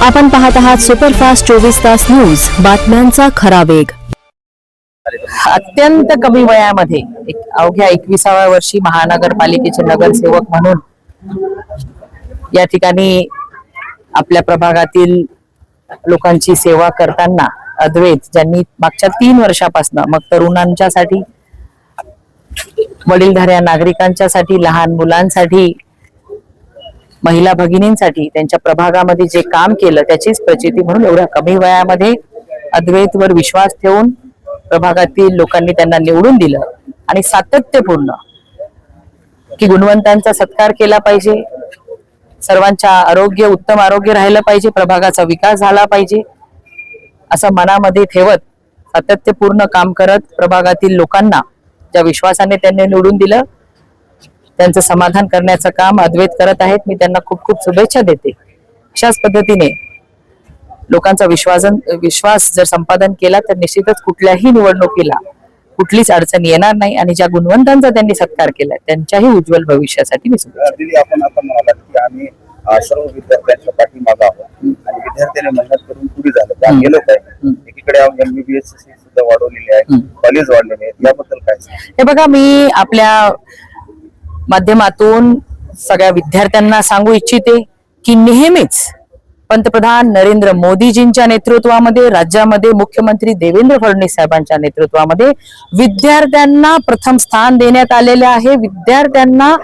आपण पाहत आहात सुपरफास्ट 24 तास न्यूज, बातम्यांचा खरा वेग। अत्यंत कमी वयामध्ये अवघ्या 21व्या वर्षी महानगरपालिकेचे नगरसेवक म्हणून या ठिकाणी आपल्या प्रभागातील लोकांची सेवा करताना अद्वैत ज्यांनी मागच्या 3 वर्षापासून मग तरुणांच्यासाठी, वडीलधाऱ्या नागरिकांच्यासाठी, लहान मुलांसाठी, महिला भगिनींसाठी त्यांच्या प्रभागामध्ये जे काम केलं त्याचीच प्रचिती म्हणून एवढ्या कमी वयामध्ये अद्वैतवर विश्वास ठेवून प्रभागातील लोकांनी त्यांना निवडून दिलं आणि सातत्यपूर्ण की गुणवंतांचा सत्कार केला पाहिजे, सर्वांच्या आरोग्य, उत्तम आरोग्य राहिलं पाहिजे, प्रभागाचा विकास झाला पाहिजे असं मनामध्ये ठेवत सातत्यपूर्ण काम करत प्रभागातील लोकांना ज्या विश्वासाने त्यांनी निवडून दिलं त्यांचं समाधान करण्याचं काम अद्वैत करत आहेत। मी त्यांना खूप खूप शुभेच्छा देते। अशाच पद्धतीने लोकांचा विश्वास जर संपादन केला तर निश्चितच कुठल्याही निवडणुकीला कुठलीच अडचण येणार नाही आणि ज्या गुणवंतांचा त्यांनी सत्कार केला त्यांच्याही उज्ज्वल भविष्यासाठी मी शुभेच्छा। आपण म्हणालात की आम्ही सर्व विद्यार्थ्यांच्या पाठीमागे आहोत आणि विद्यार्थ्यांनी मेहनत करून पुढे झालं गेलं पाहिजे। एकीकडे MBBS सुद्धा वाढवलेले आहे, कॉलेज वाढलेले आहेत, याबद्दल काय? हे बघा, मी आपल्या माध्यमातून सगळ्या विद्यार्थ्यांना सांगू इच्छिते की नेहमीच पंतप्रधान नरेंद्र मोदीजींच्या नेतृत्वामध्ये, राज्यामध्ये मुख्यमंत्री देवेंद्र फडणवीस साहेबांच्या नेतृत्वामध्ये विद्यार्थ्यांना प्रथम स्थान देण्यात आलेले आहे। विद्यार्थ्यांना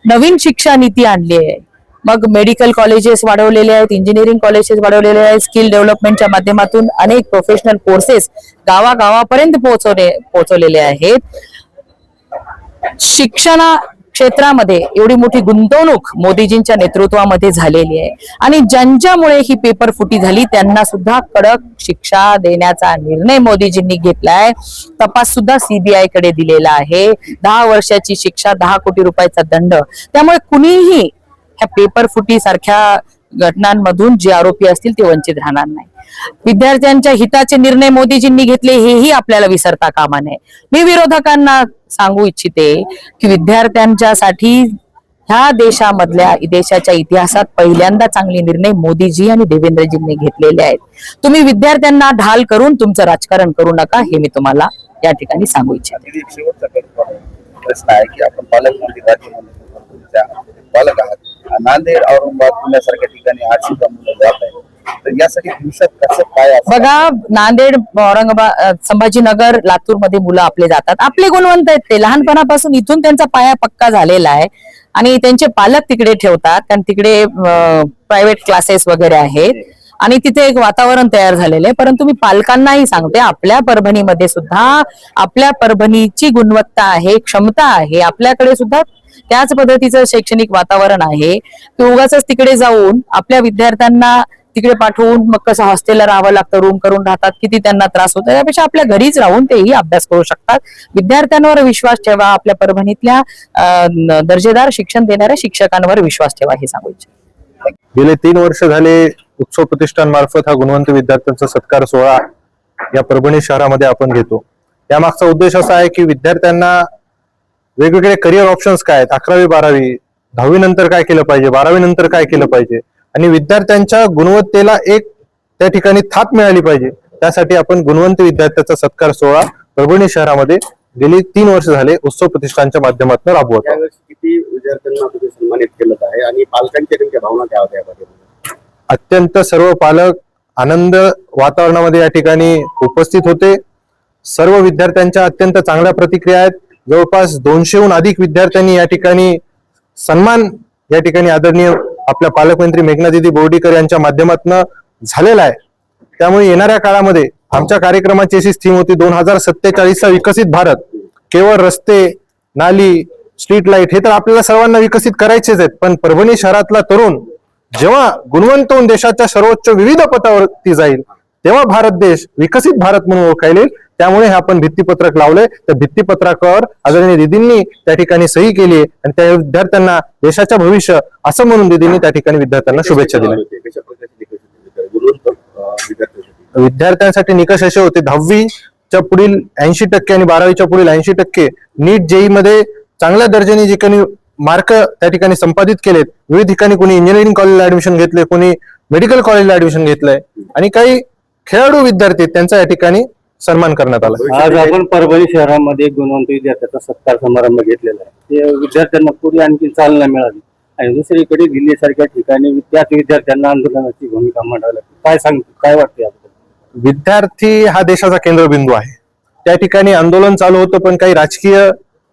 नवीन शिक्षा नीती आणली आहे। मग मेडिकल कॉलेजेस वाढवलेले आहेत, इंजिनिअरिंग कॉलेजेस वाढवलेले आहेत, स्किल डेव्हलपमेंटच्या माध्यमातून अनेक प्रोफेशनल कोर्सेस गावागावापर्यंत पोहोचवलेले आहेत। शिक्षण क्षेत्रामध्ये एवढी मोठी गुंतवणूक मोदीजींच्या नेतृत्वामध्ये झालेली आहे आणि ज्यांच्यामुळे ही पेपर फुटी झाली त्यांना सुद्धा कडक शिक्षा देण्याचा निर्णय मोदीजींनी घेतलाय। तपास सुद्धा CBI कडे दिलेला आहे। 10 वर्षाची शिक्षा, 10 कोटी रुपयाचा दंड। त्यामुळे कुणीही ह्या पेपर फुटी सारख्या घटनांमधून जे आरोपी असतील ते वंचित राहणार नाही। विद्यार्थ्यांच्या हिताचे निर्णय मोदीजींनी घेतले हेही आपल्याला विसरता कामा नये। मी विरोधकांना सांगू इच्छिते की विद्यार्थ्यांच्यासाठी ह्या देशाच्या इतिहासात पहिल्यांदा चांगले निर्णय मोदीजी आणि देवेंद्रजींनी घेतलेले आहेत। तुम्ही विद्यार्थ्यांना ढाल करून तुमचं राजकारण करू नका, हे मी तुम्हाला या ठिकाणी सांगू इच्छिते। प्रश्न आहे की आपण पालक आहात, नांदेड, औरंगाबाद, पुण्यासारख्या ठिकाणी आज सुद्धा मुलं जात आहेत, तर यासाठी भविष्यात कसं काय? बघा, नांदेड, औरंगाबाद, संभाजीनगर, लातूर मध्ये मुलं आपले जातात, आपले गुणवंत आहेत, ते लहानपणापासून इथून त्यांचा पाया पक्का झालेला आहे आणि त्यांचे पालक तिकडे ठेवतात कारण तिकडे प्रायव्हेट क्लासेस वगैरे आहेत आणि तिथे एक वातावरण तयार झालेलं आहे। परंतु मी पालकांनाही सांगते, आपल्या परभणीमध्ये सुद्धा आपल्या परभणीची गुणवत्ता आहे, क्षमता आहे, आपल्याकडे सुद्धा त्याच पद्धतीचं शैक्षणिक वातावरण आहे की उगाच तिकडे जाऊन आपल्या विद्यार्थ्यांना तिकडे पाठवून मग कसं हॉस्टेलला राहावं लागतं, रूम करून राहतात, किती त्यांना त्रास होतो, त्यापेक्षा आपल्या घरीच राहून तेही अभ्यास करू शकतात। विद्यार्थ्यांवर विश्वास ठेवा, आपल्या परभणीतल्या दर्जेदार शिक्षण देणाऱ्या शिक्षकांवर विश्वास ठेवा, हे सांगू इच्छिते। गेले 3 वर्ष झाले उत्सव प्रतिष्ठान मार्फत हा गुणवंत विद्यार्थ्यांचा सत्कार सोहळा या परभणी शहरामध्ये आपण घेतो। यामागचा उद्देश असा आहे की विद्यार्थ्यांना वेगवेगळे करिअर ऑप्शन्स काय आहेत, 11वी 12वी, 10वी नंतर काय केलं पाहिजे, 12वी नंतर काय केलं पाहिजे आणि विद्यार्थ्यांच्या गुणवत्तेला एक त्या ठिकाणी थाप मिळाली पाहिजे, त्यासाठी आपण गुणवंत विद्यार्थ्यांचा सत्कार सोहळा परभणी शहरामध्ये गेली 3 वर्ष झाले उत्सव प्रतिष्ठानच्या माध्यमातून राबवत आहोत। किती विद्यार्थ्यांना सन्मानित केलं आहे आणि पालकांच्या नेमक्या भावना काय होत्या? अत्यंत सर्व पालक आनंद वातावरणामध्ये या ठिकाणी उपस्थित होते। सर्व विद्यार्थ्यांच्या अत्यंत चांगल्या प्रतिक्रिया आहेत। जवळपास 200हून अधिक विद्यार्थ्यांनी या ठिकाणी सन्मान या ठिकाणी आदरणीय आपल्या पालकमंत्री मेघनादिदी बोर्डीकर यांच्या माध्यमातून झालेला आहे। त्यामुळे येणाऱ्या काळामध्ये आमच्या कार्यक्रमाची अशी थीम होती 2047चा विकसित भारत। केवळ रस्ते, नाली, स्ट्रीट लाईट हे तर आपल्याला सर्वांना विकसित करायचेच आहेत, पण परभणी शहरातला तरुण जेव्हा गुणवंत होऊन देशाच्या सर्वोच्च विविध पदावरती जाईल तेव्हा भारत देश विकसित भारत म्हणून ओळखायला येईल। त्यामुळे आपण भित्तीपत्रक लावले, त्या भित्तीपत्रकावर आदरणीय दीदींनी त्या ठिकाणी सही केली आणि त्या विद्यार्थ्यांना देशाच्या भविष्य असं म्हणून दीदींनी त्या ठिकाणी विद्यार्थ्यांना शुभेच्छा दिल्या। विद्यार्थ्यांसाठी निकष असे होते, 10वीच्या पुढील 80% आणि 12वीच्या पुढील 80%, नीट JEE मध्ये चांगल्या दर्जाने जे काही मार्क त्या ठिकाणी संपादित केलेत, विविध ठिकाणी कोणी इंजिनिअरिंग कॉलेजला ऍडमिशन घेतले, कोणी मेडिकल कॉलेजला ऍडमिशन घेतलंय आणि काही खेळाडू विद्यार्थी आहेत, त्यांचा या ठिकाणी सन्मान करण्यात आला. आज आपण परभणी शहरामध्ये एक गुणवंत विद्यार्थ्याचा सत्कार समारंभ घेतलेला आहे. ते विद्यार्थ्यांना पुढे आणखी चालना मिळाली आणि दुसरीकडे दिल्लीसारख्या ठिकाणी त्याच विद्यार्थ्यांना आंदोलनाची भूमिका मांडावी लागते. काय वाटते आपल्याला? विद्यार्थी हा देशाचा केंद्रबिंदू आहे. त्या ठिकाणी आंदोलन चालू होतं, पण काही राजकीय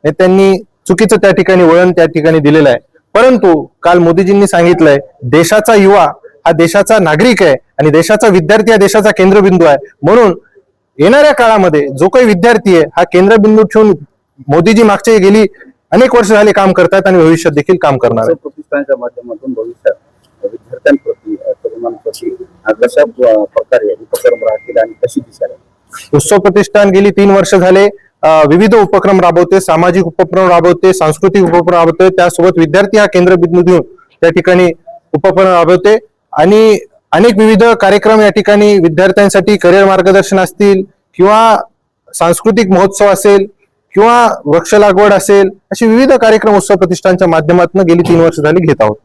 नेत्यांनी चुकीचं त्या ठिकाणी वळण त्या ठिकाणी दिलेलं आहे. परंतु काल मोदीजींनी सांगितलंय, देशाचा युवा हा देशाचा नागरिक आहे आणि देशाचा विद्यार्थी हा देशाचा केंद्रबिंदू आहे. म्हणून येणाऱ्या काळामध्ये जो काही विद्यार्थी आहे हा केंद्रबिंदू ठेवून मोदीजी मागचे गेली अनेक वर्ष झाले काम करतात आणि भविष्यात देखील काम करणार आहे. प्रतिष्ठानच्या माध्यमातून भविष्यात विद्यार्थ्यांप्रती तरुणांप्रती कशा प्रकारे उपक्रम राहतील आणि कशी दिशा राहतील? उत्सव प्रतिष्ठान गेली 3 वर्ष झाले विविध उपक्रम राबवते, सामाजिक उपक्रम राबवते, सांस्कृतिक उपक्रम राबवते. त्यासोबत विद्यार्थी हा केंद्रबिंदू देऊन त्या ठिकाणी उपक्रम राबवते आणि अनेक विविध कार्यक्रम या ठिकाणी विद्यार्थ्यांसाठी करिअर मार्गदर्शन असतील किंवा सांस्कृतिक महोत्सव असेल किंवा वृक्ष लागवड असेल, असे विविध कार्यक्रम उत्सव प्रतिष्ठानच्या माध्यमातून गेली 3 वर्ष झाली घेत आहोत.